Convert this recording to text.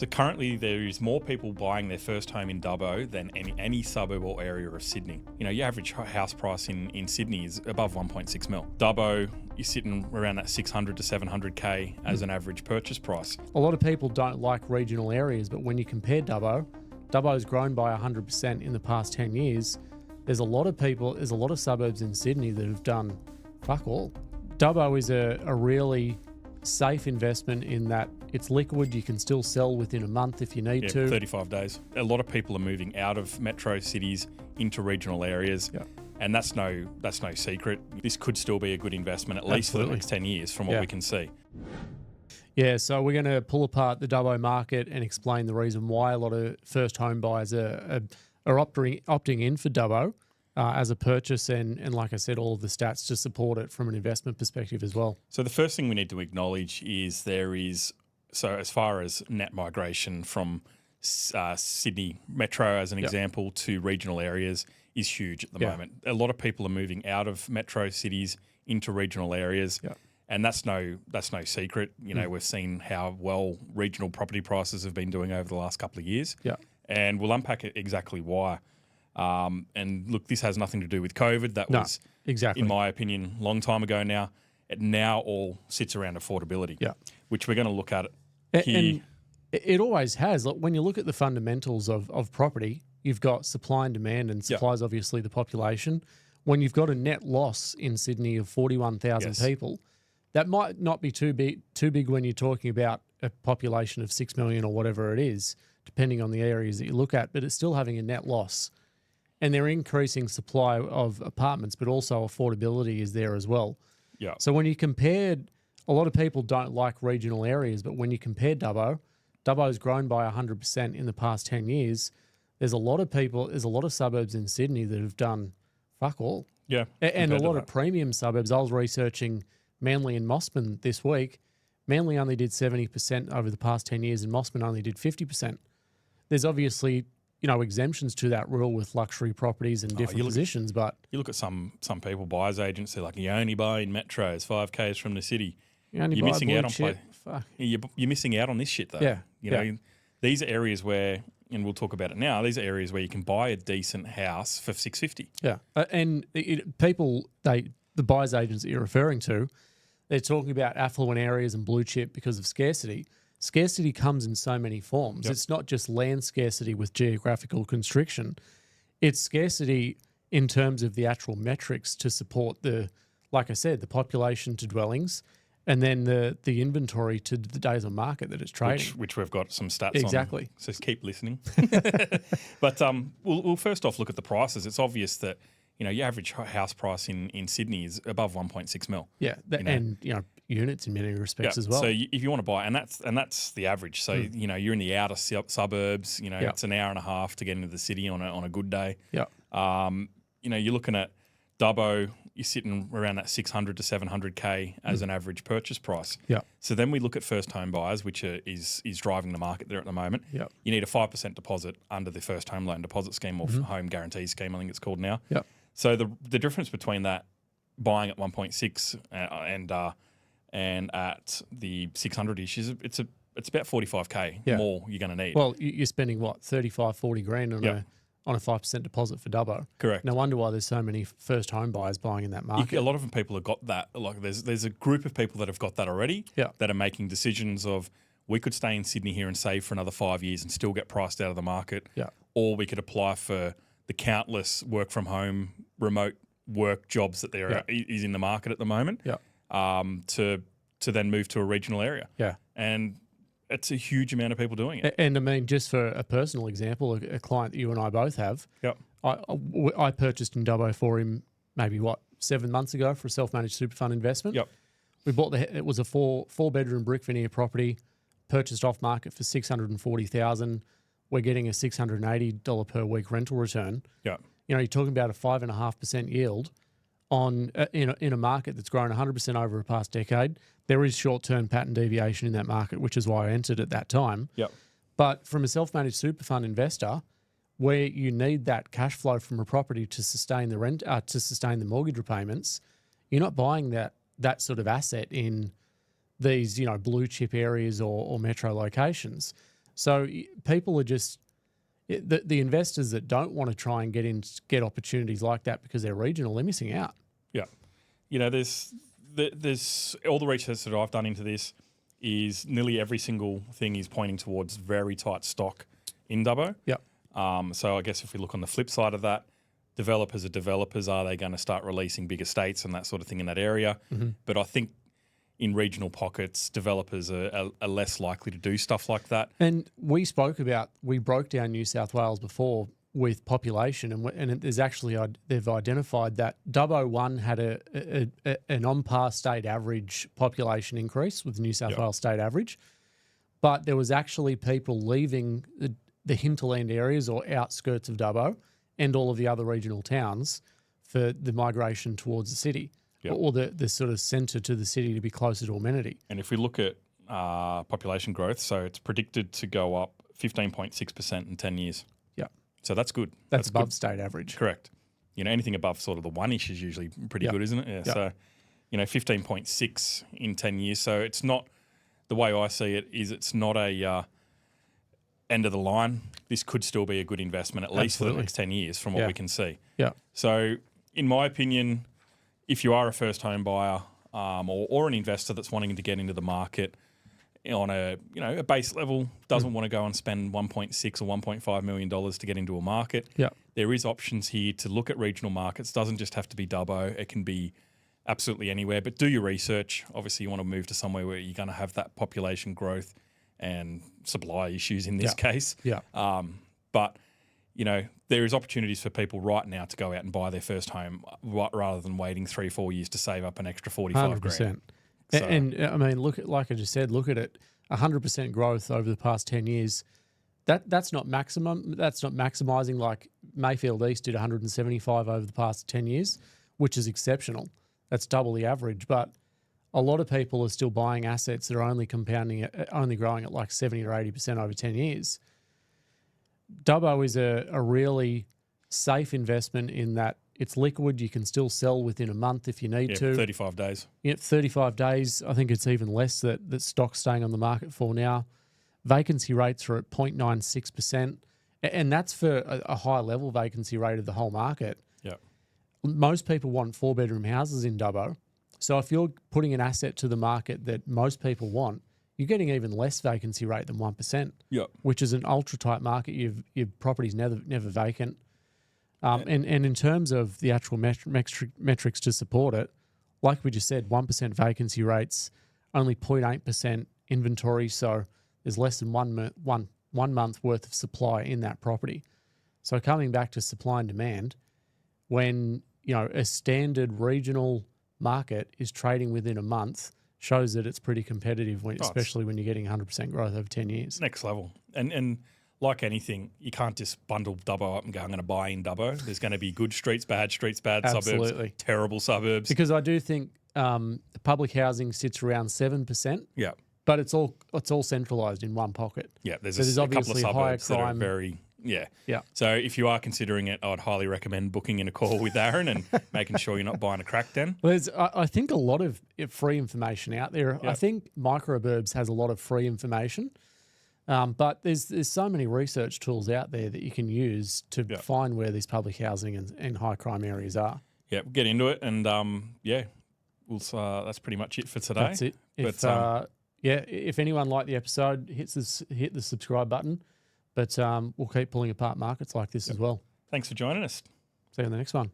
So currently there is more people buying their first home in Dubbo than any suburb or area of Sydney. You know, your average house price in Sydney is above 1.6 mil. Dubbo, you're sitting around that 600 to 700K as an average purchase price. A lot of people don't like regional areas, but when you compare Dubbo's grown by 100% in the past 10 years. There's a lot of suburbs in Sydney that have done fuck all. Dubbo is a really safe investment in that it's liquid. You can still sell within a month if you need to. 35 days. A lot of people are moving out of metro cities into regional areas. Yeah. And that's no secret. This could still be a good investment, at least for the next 10 years from what we can see. Yeah, so we're going to pull apart the Dubbo market and explain the reason why a lot of first home buyers are opting in for Dubbo as a purchase, and like I said, all of the stats to support it from an investment perspective as well. So the first thing we need to acknowledge is as far as net migration from Sydney Metro, as an example, to regional areas is huge at the moment. A lot of people are moving out of metro cities into regional areas. Yeah. And that's no secret. You know, we've seen how well regional property prices have been doing over the last couple of years. Yeah. And we'll unpack exactly why. And look, this has nothing to do with COVID. That was, exactly, in my opinion, a long time ago now. It now all sits around affordability, which we're going to look at here. And it always has. Like, when you look at the fundamentals of property, you've got supply and demand, and supply is obviously the population. When you've got a net loss in Sydney of 41,000 people, that might not be too big when you're talking about a population of 6 million or whatever it is, depending on the areas that you look at, but it's still having a net loss. And they're increasing supply of apartments, but also affordability is there as well. Yeah. So when you compare, a lot of people don't like regional areas, but when you compare Dubbo's grown by 100% in the past 10 years. There's a lot of suburbs in Sydney that have done fuck all. Yeah. And a lot of premium suburbs. I was researching Manly and Mossman this week. Manly only did 70% over the past 10 years and Mossman only did 50%. There's obviously, exemptions to that rule with luxury properties and different positions, but you look at some people, buyers agents, they're like, you only buy in metros, 5Ks from the city. You're missing out on You're missing out on this shit though. Yeah. These are areas where, and we'll talk about it now, these are areas where you can buy a decent house for $650. Yeah. And the buyers agents that you're referring to, they're talking about affluent areas and blue chip because of scarcity. Scarcity comes in so many forms. It's not just land scarcity with geographical constriction. It's scarcity in terms of the actual metrics to support like I said, the population to dwellings, and then the inventory to the days on market that it's trading. Which we've got some stats on. Exactly. So keep listening. But we'll first off look at the prices. It's obvious that, your average house price in Sydney is above 1.6 mil. Yeah, and units in many respects as well. So if you want to buy, and that's the average. So you're in the outer suburbs. It's an hour and a half to get into the city on a good day. Yeah. You're looking at Dubbo. You're sitting around that 600 to 700K as an average purchase price. Yeah. So then we look at first home buyers, which is driving the market there at the moment. Yeah. You need a 5% deposit under the first home loan deposit scheme or home guarantee scheme, I think it's called now. Yeah. So the difference between that buying at 1.6 and at the 600-ish is it's about 45K more you're going to need. Well, you're spending what, 35, 40 grand on a 5% deposit for Dubbo. Correct. No wonder why there's so many first home buyers buying in that market. A lot of people have got that. Like there's a group of people that have got that already. That are making decisions of, we could stay in Sydney here and save for another 5 years and still get priced out of the market. Yeah. Or we could apply for the countless work from home, remote work jobs that there is in the market at the moment. Yeah. To then move to a regional area. Yeah. And it's a huge amount of people doing it. And I mean, just for a personal example, a client that you and I both have, I purchased in Dubbo for him maybe 7 months ago for a self-managed super fund investment. Yep. We bought it was a four-bedroom brick veneer property, purchased off market for $640,000. We're getting a $680 per week rental return. Yeah. You're talking about a 5.5% yield on in a market that's grown 100% over the past decade. There is short-term pattern deviation in that market, which is why I entered at that time. Yep. But from a self-managed super fund investor, where you need that cash flow from a property to sustain the rent, to sustain the mortgage repayments, you're not buying that sort of asset in these blue chip areas or metro locations. So people are just the investors that don't want to try and get opportunities like that because they're regional, they're missing out. Yeah, there's all the research that I've done into this is nearly every single thing is pointing towards very tight stock in Dubbo. Yeah. So I guess if we look on the flip side of that, developers are developers. Are they going to start releasing big estates and that sort of thing in that area? Mm-hmm. But I think in regional pockets, developers are less likely to do stuff like that. And we broke down New South Wales before with population, and there's actually they've identified that Dubbo 1 had an on-par state average population increase with New South Wales state average, but there was actually people leaving the hinterland areas or outskirts of Dubbo and all of the other regional towns for the migration towards the city. Yep. Or the sort of centre to the city to be closer to amenity. And if we look at population growth, so it's predicted to go up 15.6% in 10 years. Yeah. So that's good. That's above good. State average. Correct. Anything above sort of the one-ish is usually pretty good, isn't it? Yeah. Yep. So, 15.6 in 10 years. So it's not, the way I see it is it's not a end of the line. This could still be a good investment, at least for the next 10 years from what we can see. Yeah. So in my opinion, if you are a first home buyer or an investor that's wanting to get into the market on a base level, doesn't want to go and spend $1.6 or $1.5 million to get into a market, there is options here to look at regional markets. Doesn't just have to be Dubbo. It can be absolutely anywhere. But do your research. Obviously, you want to move to somewhere where you're going to have that population growth and supply issues in this case. Yeah. But there is opportunities for people right now to go out and buy their first home rather than waiting 3-4 years to save up an extra 45 100%. grand. So, and I mean, like I just said, look at it, 100% growth over the past 10 years. That's not maximum. That's not maximizing like Mayfield East did 175 over the past 10 years, which is exceptional. That's double the average. But a lot of people are still buying assets that are only growing at like 70 or 80% over 10 years. Dubbo is a really safe investment in that it's liquid. You can still sell within a month if you need to. 35 days. Yeah, 35 days. I think it's even less that stock's staying on the market for now. Vacancy rates are at 0.96%, and that's for a high-level vacancy rate of the whole market. Yeah. Most people want 4-bedroom houses in Dubbo. So if you're putting an asset to the market that most people want, you're getting even less vacancy rate than 1%, which is an ultra-tight market. Your property's never vacant. And in terms of the actual metrics to support it, like we just said, 1% vacancy rates, only 0.8% inventory, so there's less than one month worth of supply in that property. So coming back to supply and demand, when a standard regional market is trading within a month, shows that it's pretty competitive, especially when you're getting 100% growth over 10 years. Next level. And like anything, you can't just bundle Dubbo up and go, I'm going to buy in Dubbo. There's going to be good streets, bad Absolutely. suburbs, terrible suburbs. Because I do think the public housing sits around 7%. Yeah. But it's all centralised in one pocket. Yeah, there's a couple of suburbs that are very... Yeah. So if you are considering it, I'd highly recommend booking in a call with Aaron and making sure you're not buying a crack den. There's, I think, a lot of free information out there. I think Microburbs has a lot of free information, but there's so many research tools out there that you can use to find where these public housing and high crime areas are. Yeah, we'll get into it, and that's pretty much it for today. That's it. If anyone liked the episode, hit the subscribe button. But we'll keep pulling apart markets like this as well. Thanks for joining us. See you in the next one.